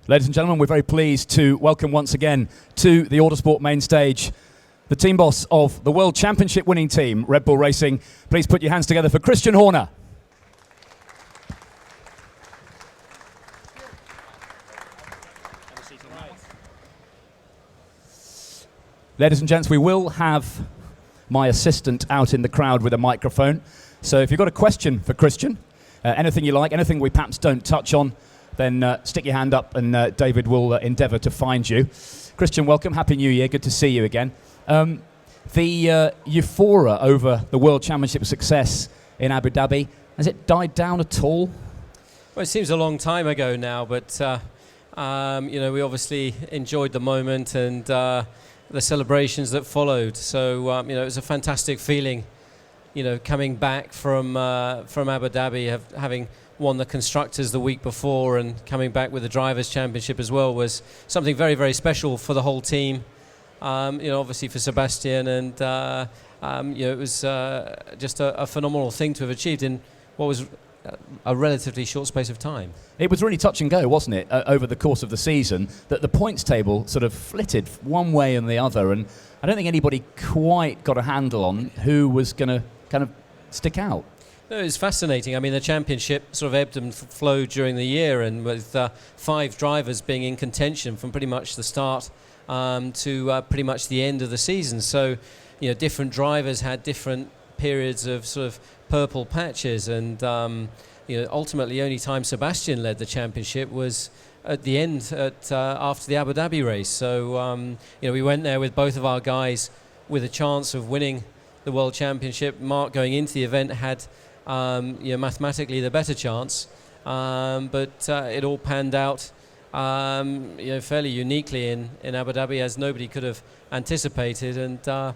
Ladies and gentlemen, we're very pleased to welcome once again to the Autosport main stage the team boss of the World Championship winning team, Red Bull Racing. Please put your hands together for Christian Horner. Ladies and gents, we will have my assistant out in the crowd with a microphone. So if you've got a question for Christian, anything you like, anything we perhaps don't touch on, then stick your hand up and David will endeavour to find you. Christian, welcome. Happy New Year. Good to see you again. The euphoria over the World Championship success in Abu Dhabi, has it died down at all? Well, it seems a long time ago now, but we obviously enjoyed the moment and the celebrations that followed. So it was a fantastic feeling, coming back from Abu Dhabi, having won the Constructors the week before and coming back with the Drivers' Championship as well was something very, very special for the whole team. Obviously for Sebastian, and it was just a phenomenal thing to have achieved in what was a relatively short space of time. It was really touch and go, wasn't it, over the course of the season, that the points table sort of flitted one way and the other, and I don't think anybody quite got a handle on who was going to kind of stick out. No, it was fascinating. I mean, the championship sort of ebbed and flowed during the year, and with 5 drivers being in contention from pretty much the start to pretty much the end of the season. So, different drivers had different periods of sort of purple patches, and ultimately, only time Sebastian led the championship was at the end after the Abu Dhabi race. So, we went there with both of our guys with a chance of winning the World Championship. Mark, going into the event, had mathematically the better chance, but it all panned out fairly uniquely in Abu Dhabi, as nobody could have anticipated, and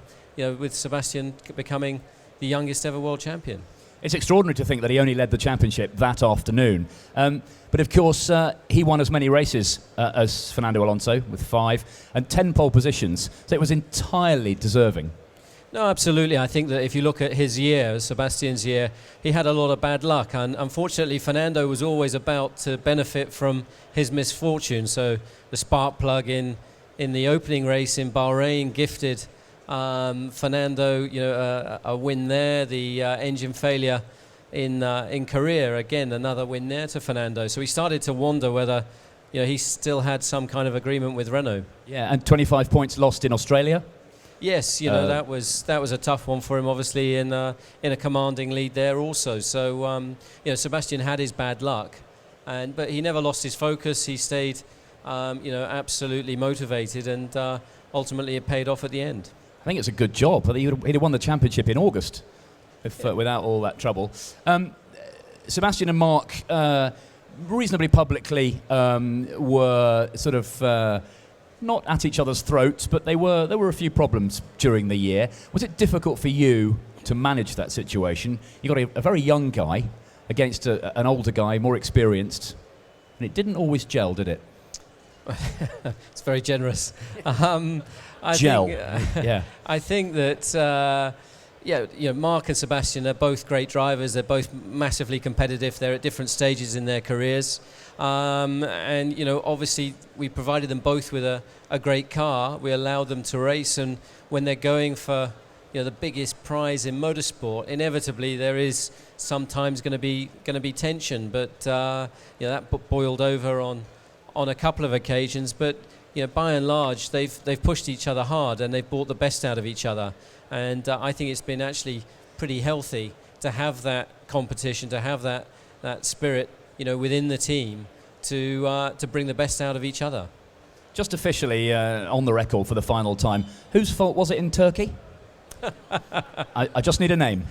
with Sebastian becoming the youngest ever world champion. It's extraordinary to think that he only led the championship that afternoon, but of course he won as many races as Fernando Alonso with 5 and 10 pole positions, so it was entirely deserving. No, absolutely. I think that if you look at his year, Sebastian's year, he had a lot of bad luck, and unfortunately Fernando was always about to benefit from his misfortune. So the spark plug in the opening race in Bahrain gifted Fernando a win there. The engine failure in Korea, again another win there to Fernando. So he started to wonder whether he still had some kind of agreement with Renault. Yeah, and 25 points lost in Australia. Yes, that was a tough one for him, obviously, in a commanding lead there also. So Sebastian had his bad luck, but he never lost his focus. He stayed absolutely motivated, and ultimately it paid off at the end. I think it's a good job. I think he'd have won the championship in August without all that trouble. Sebastian and Mark reasonably publicly were sort of not at each other's throats, but there were a few problems during the year. Was it difficult for you to manage that situation? You got a very young guy against an older guy, more experienced, and it didn't always gel, did it? It's very generous. I think that Mark and Sebastian are both great drivers. They're both massively competitive. They're at different stages in their careers. Obviously we provided them both with a great car. We allowed them to race, and when they're going for the biggest prize in motorsport, inevitably there is sometimes going to be tension. But that boiled over on a couple of occasions. But by and large, they've pushed each other hard, and they've brought the best out of each other. And I think it's been actually pretty healthy to have that competition, to have that spirit within the team to bring the best out of each other. Just officially on the record for the final time, whose fault was it in Turkey? I just need a name.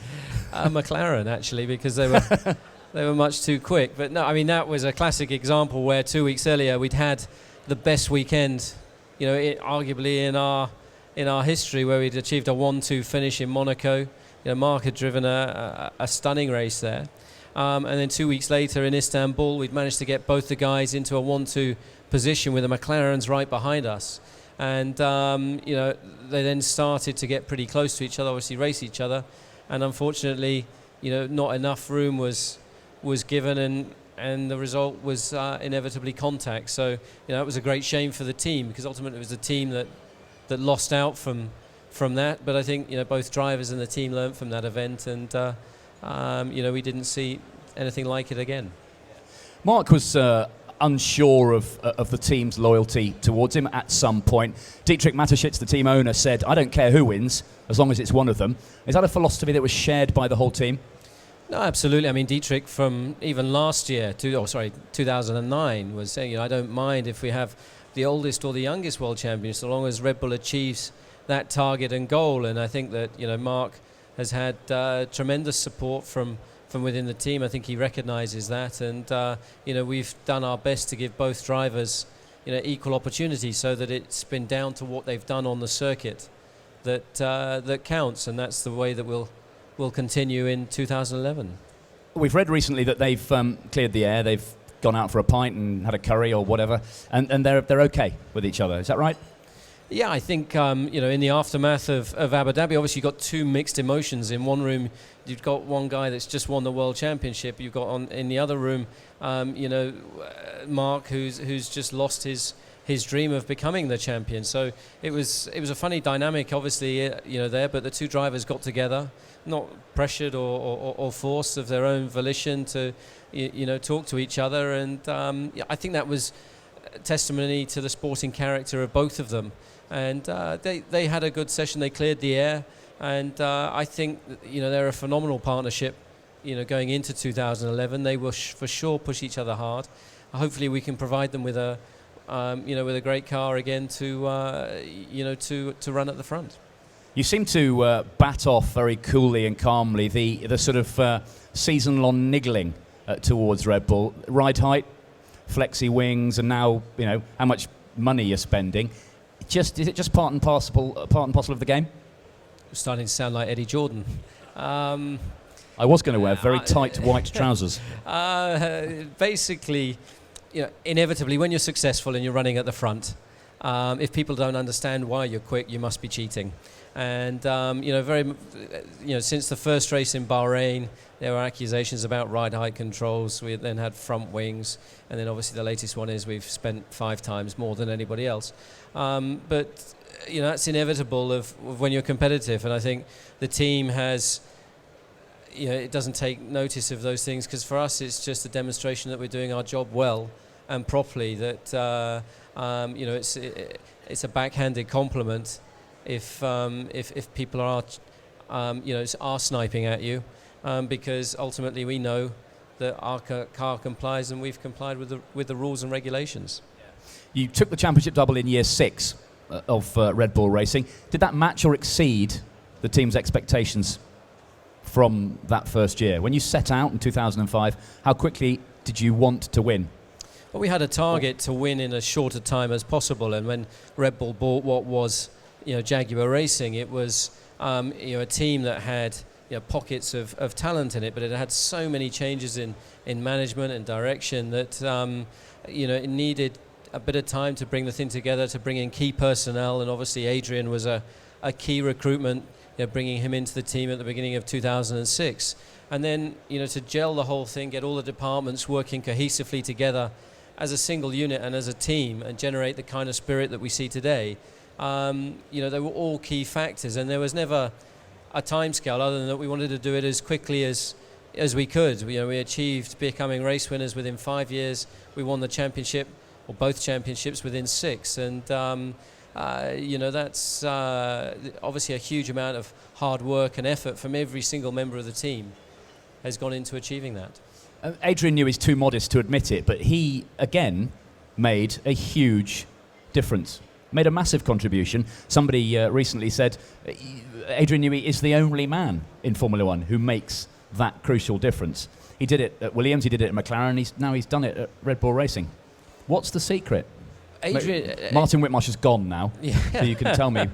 McLaren, actually, because they were much too quick. But no, I mean, that was a classic example where 2 weeks earlier we'd had the best weekend, arguably in our history, where we'd achieved a 1-2 finish in Monaco. Mark had driven a stunning race there. And then 2 weeks later in Istanbul, we'd managed to get both the guys into a 1-2 position with the McLarens right behind us. And, they then started to get pretty close to each other, obviously race each other. And unfortunately, not enough room was given, and the result was inevitably contact. So it was a great shame for the team, because ultimately it was the team that lost out from that. But I think both drivers and the team learned from that event, and we didn't see anything like it again. Mark was unsure of the team's loyalty towards him at some point. Dietrich Mateschitz, the team owner, said, "I don't care who wins, as long as it's one of them." Is that a philosophy that was shared by the whole team? No, absolutely. I mean, Dietrich from even last year, 2009, was saying, I don't mind if we have the oldest or the youngest world champion, so long as Red Bull achieves that target and goal. And I think that, Mark has had tremendous support from within the team. I think he recognises that, and we've done our best to give both drivers equal opportunity, so that it's been down to what they've done on the circuit that counts, and that's the way that we'll continue in 2011. We've read recently that they've cleared the air, they've gone out for a pint and had a curry or whatever, and they're okay with each other. Is that right? Yeah, I think in the aftermath of Abu Dhabi, obviously you've got two mixed emotions. In one room, you've got one guy that's just won the World Championship. You've got in the other room, Mark, who's just lost his dream of becoming the champion. So it was a funny dynamic, obviously, there. But the two drivers got together, not pressured or forced, of their own volition to talk to each other, and I think that was testimony to the sporting character of both of them. And they had a good session. They cleared the air, and I think they're a phenomenal partnership. Going into 2011, they will for sure push each other hard. Hopefully, we can provide them with a great car again to run at the front. You seem to bat off very coolly and calmly the sort of season-long niggling towards Red Bull. Ride height, flexi wings, and now how much money you're spending. Is it just part and parcel of the game? You're starting to sound like Eddie Jordan. I was going to wear very tight white trousers. Basically, inevitably, when you're successful and you're running at the front, if people don't understand why you're quick, you must be cheating. And since the first race in Bahrain, there were accusations about ride height controls. We then had front wings, and then obviously the latest one is we've spent 5 times more than anybody else. But that's inevitable of when you're competitive, and I think the team has. It doesn't take notice of those things, because for us it's just a demonstration that we're doing our job well and properly. That it's a backhanded compliment if people are sniping at you, because ultimately we know that our car complies, and we've complied with the rules and regulations. You took the championship double in year 6 of Red Bull Racing. Did that match or exceed the team's expectations from that first year? When you set out in 2005, how quickly did you want to win? Well, we had a target to win in as short a time as possible, and when Red Bull bought what was Jaguar Racing, it was a team that had pockets of talent in it, but it had so many changes in management and direction that it needed a bit of time to bring the thing together, to bring in key personnel, and obviously Adrian was a key recruitment, bringing him into the team at the beginning of 2006. And then, to gel the whole thing, get all the departments working cohesively together as a single unit and as a team, and generate the kind of spirit that we see today. They were all key factors, and there was never a timescale other than that we wanted to do it as quickly as we could. We achieved becoming race winners within 5 years. We won the championship, or both championships, within 6. And that's obviously a huge amount of hard work and effort from every single member of the team has gone into achieving that. Adrian Newey is too modest to admit it, but he, again, made a huge difference, made a massive contribution. Somebody recently said Adrian Newey is the only man in Formula One who makes that crucial difference. He did it at Williams, he did it at McLaren, now he's done it at Red Bull Racing. What's the secret? Martin Whitmarsh is gone now, so you can tell me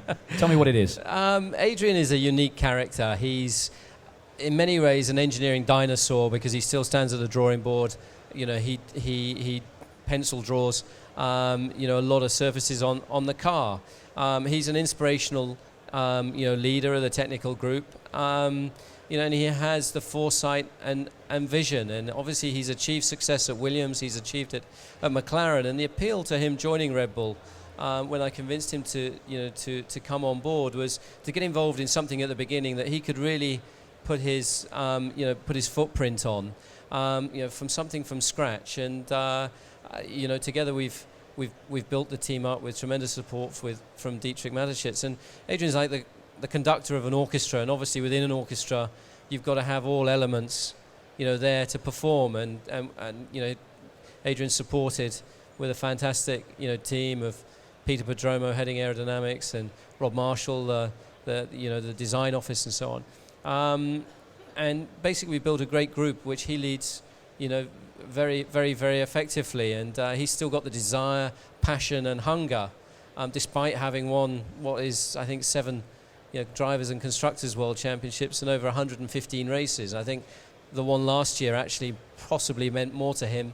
what it is. Adrian is a unique character. He's in many ways an engineering dinosaur, because he still stands at the drawing board. He pencil draws a lot of surfaces on the car. He's an inspirational leader of the technical group, and he has the foresight and vision. And obviously he's achieved success at Williams, he's achieved it at McLaren, and the appeal to him joining Red Bull, when I convinced him to come on board, was to get involved in something at the beginning that he could really put his footprint on, from something from scratch. And together we've built the team up with tremendous support from Dietrich Mateschitz. And Adrian's like the conductor of an orchestra, and obviously within an orchestra you've got to have all elements there to perform, and Adrian's supported with a fantastic team of Peter Padromo heading aerodynamics, and Rob Marshall the design office, and so on, and basically we built a great group which he leads very, very, very effectively. And he's still got the desire, passion and hunger, despite having won what is, I think, 7 drivers and constructors world championships and over 115 races. I think the one last year actually possibly meant more to him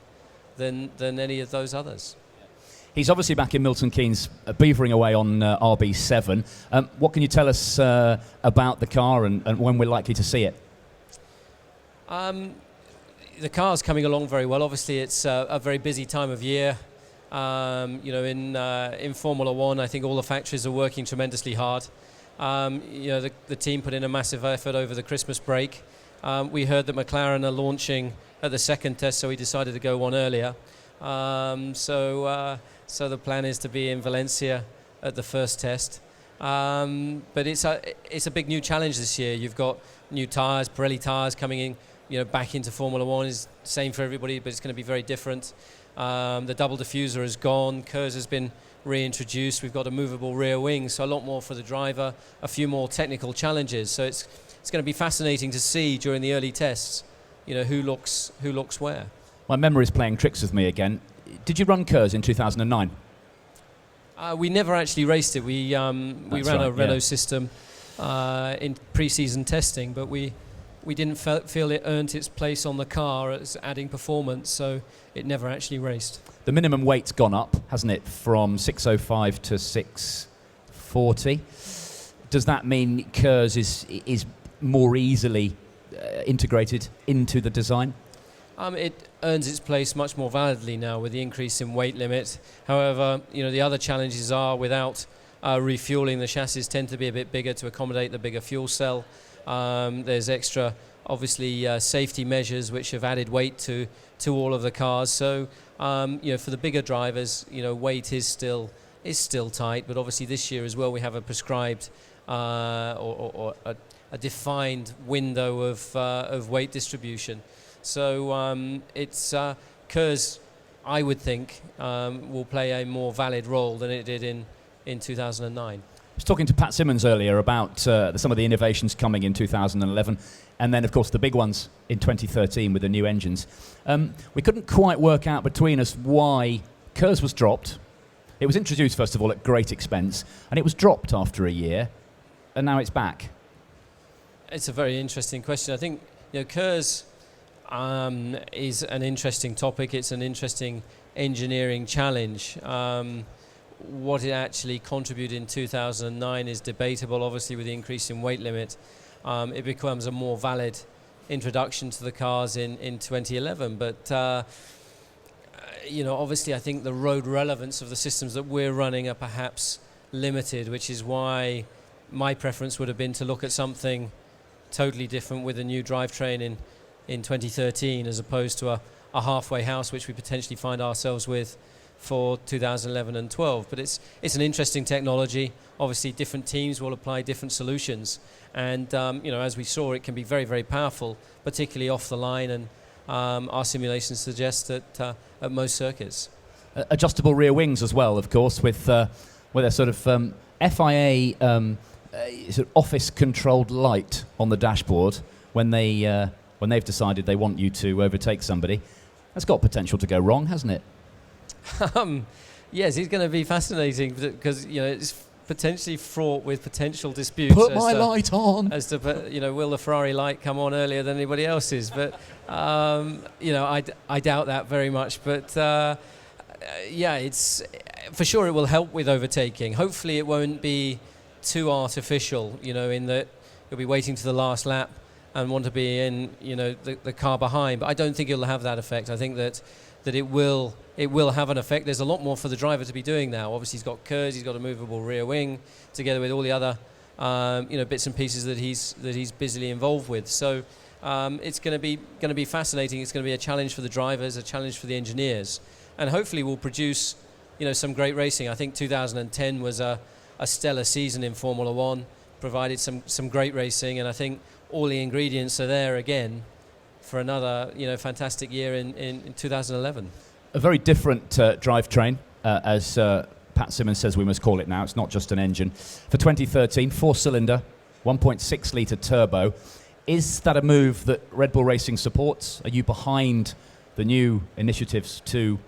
than any of those others. He's obviously back in Milton Keynes, beavering away on RB7. What can you tell us about the car and when we're likely to see it? The car's coming along very well. Obviously, it's a very busy time of year. In Formula One, I think all the factories are working tremendously hard. The team put in a massive effort over the Christmas break. We heard that McLaren are launching at the second test, so we decided to go one earlier. So the plan is to be in Valencia at the first test. But it's a big new challenge this year. You've got new tyres, Pirelli tyres coming in. Back into Formula One is the same for everybody, but it's going to be very different. The double diffuser is gone. KERS has been reintroduced. We've got a movable rear wing, so a lot more for the driver, a few more technical challenges. So it's going to be fascinating to see during the early tests, who looks where. My memory is playing tricks with me again. Did you run KERS in 2009? We never actually raced it. We ran a Renault system in pre-season testing, but we didn't feel it earned its place on the car as adding performance, so it never actually raced. The minimum weight's gone up, hasn't it, from 605 to 640. Does that mean KERS is more easily integrated into the design? It earns its place much more validly now with the increase in weight limit. However, the other challenges are without refueling, the chassis tend to be a bit bigger to accommodate the bigger fuel cell. There's extra, obviously, safety measures which have added weight to all of the cars. So, for the bigger drivers, weight is still tight. But obviously, this year as well, we have a prescribed or a defined window of weight distribution. So it's KERS, I would think, will play a more valid role than it did in 2009. I was talking to Pat Simmons earlier about some of the innovations coming in 2011, and then, of course, the big ones in 2013 with the new engines. We couldn't quite work out between us why KERS was dropped. It was introduced, first of all, at great expense, and it was dropped after a year, and now it's back. It's a very interesting question. I think KERS is an interesting topic. It's an interesting engineering challenge. What it actually contributed in 2009 is debatable. Obviously, with the increase in weight limit, it becomes a more valid introduction to the cars in 2011. But obviously, I think the road relevance of the systems that we're running are perhaps limited, which is why my preference would have been to look at something totally different with a new drivetrain in 2013, as opposed to a halfway house, which we potentially find ourselves with for 2011 and 12. But it's an interesting technology. Obviously, different teams will apply different solutions, and as we saw, it can be very, very powerful, particularly off the line. And our simulations suggest that at most circuits. Adjustable rear wings as well, of course, with a sort of FIA sort of office-controlled light on the dashboard when they've decided they want you to overtake somebody. That's got potential to go wrong, hasn't it? Yes, it's going to be fascinating because it's potentially fraught with potential disputes. Put my light on. As to will the Ferrari light come on earlier than anybody else's? But I doubt that very much. But it's for sure it will help with overtaking. Hopefully, it won't be too artificial. In that you'll be waiting to the last lap and want to be in, the car behind. But I don't think it'll have that effect. I think that it will have an effect. There's a lot more for the driver to be doing now. Obviously, he's got KERS, he's got a movable rear wing, together with all the other bits and pieces that he's busily involved with. So it's going to be fascinating. It's going to be a challenge for the drivers, a challenge for the engineers, and hopefully we'll produce some great racing. I think 2010 was a stellar season in Formula One, provided some great racing, and I think all the ingredients are there again for another fantastic year in 2011. A very different drivetrain, as Pat Simmons says we must call it now. It's not just an engine. For 2013, 4-cylinder, 1.6 litre turbo. Is that a move that Red Bull Racing supports? Are you behind the new initiatives to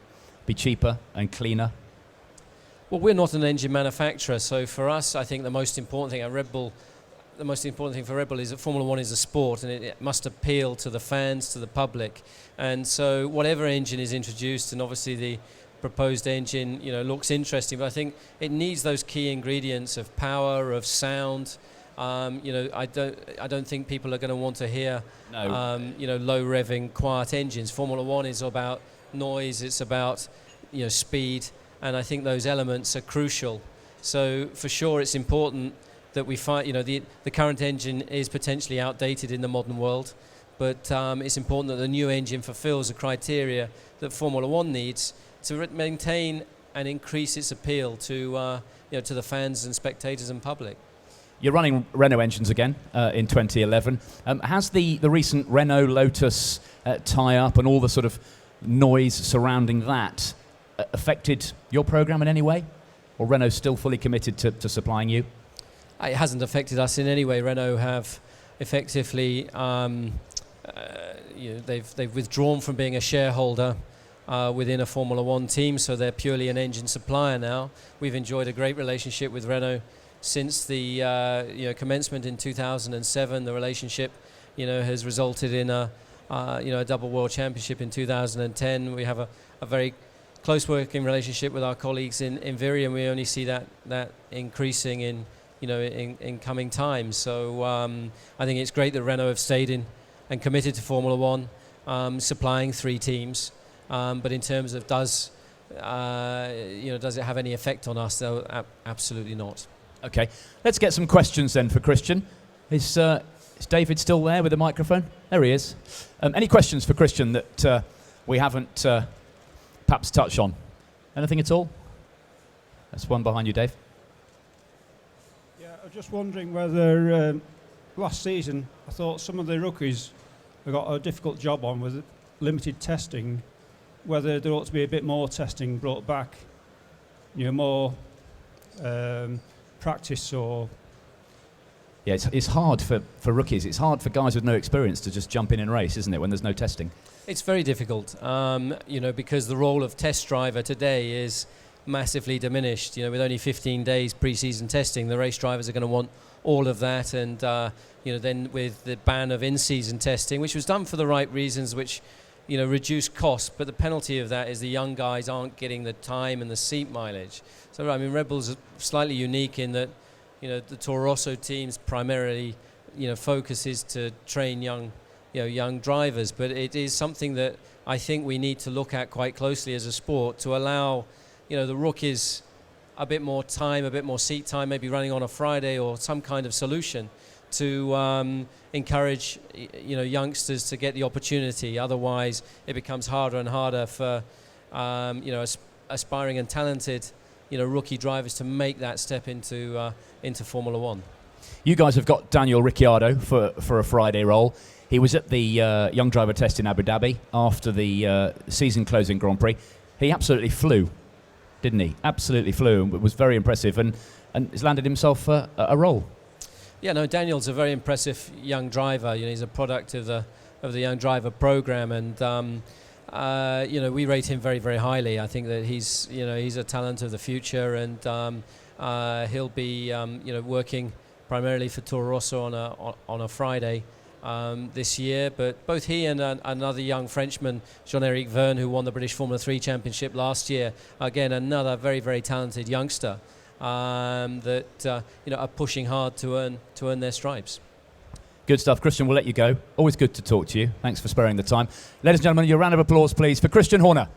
be cheaper and cleaner? Well, we're not an engine manufacturer, so for us, I think the most important thing for Red Bull is that Formula One is a sport, and it must appeal to the fans, to the public. And so whatever engine is introduced, and obviously the proposed engine, looks interesting, but I think it needs those key ingredients of power, of sound. I don't think people are going to want to hear, low revving, quiet engines. Formula One is about noise, it's about, speed, and I think those elements are crucial. So for sure, it's important that we find, the current engine is potentially outdated in the modern world, but it's important that the new engine fulfills the criteria that Formula One needs to maintain and increase its appeal to the fans and spectators and public. You're running Renault engines again in 2011. Has the recent Renault Lotus tie-up and all the sort of noise surrounding that affected your program in any way? Or Renault still fully committed to supplying you? It hasn't affected us in any way. Renault have effectively, they've withdrawn from being a shareholder within a Formula One team, so they're purely an engine supplier now. We've enjoyed a great relationship with Renault since the commencement in 2007. The relationship, has resulted in a double world championship in 2010. We have a very close working relationship with our colleagues in Viri, and we only see that increasing in coming times. So I think it's great that Renault have stayed in and committed to Formula One, supplying 3 teams. But in terms of does it have any effect on us? Though, absolutely not. Okay, let's get some questions then for Christian. Is David still there with the microphone? There he is. Any questions for Christian that we haven't perhaps touched on? Anything at all? That's one behind you, Dave. Yeah, I was just wondering whether last season I thought some of the rookies got a difficult job on with limited testing, whether there ought to be a bit more testing brought back, more practice or... Yeah, it's hard for rookies. It's hard for guys with no experience to just jump in and race, isn't it, when there's no testing? It's very difficult, because the role of test driver today is massively diminished. With only 15 days pre-season testing, the race drivers are going to want all of that, and then with the ban of in-season testing, which was done for the right reasons, which reduce costs, but the penalty of that is the young guys aren't getting the time and the seat mileage. So Red Bull's slightly unique in that the Toro Rosso teams primarily focuses to train young drivers, but it is something that I think we need to look at quite closely as a sport to allow the rookies a bit more time, a bit more seat time, maybe running on a Friday or some kind of solution to encourage youngsters to get the opportunity. Otherwise, it becomes harder and harder for aspiring and talented rookie drivers to make that step into Formula One. You guys have got Daniel Ricciardo for a Friday role. He was at the young driver test in Abu Dhabi after the season closing Grand Prix. He absolutely flew, didn't he? Absolutely flew, and was very impressive, and has landed himself a role. Yeah, no, Daniel's a very impressive young driver. He's a product of the young driver program, and we rate him very, very highly. I think that he's a talent of the future, and he'll be working primarily for Toro Rosso on a Friday this year. But both he and another young Frenchman, Jean-Eric Vergne, who won the British Formula 3 Championship last year, again another very, very talented youngster. That are pushing hard to earn their stripes. Good stuff. Christian, we'll let you go. Always good to talk to you. Thanks for sparing the time. Ladies and gentlemen, your round of applause, please, for Christian Horner.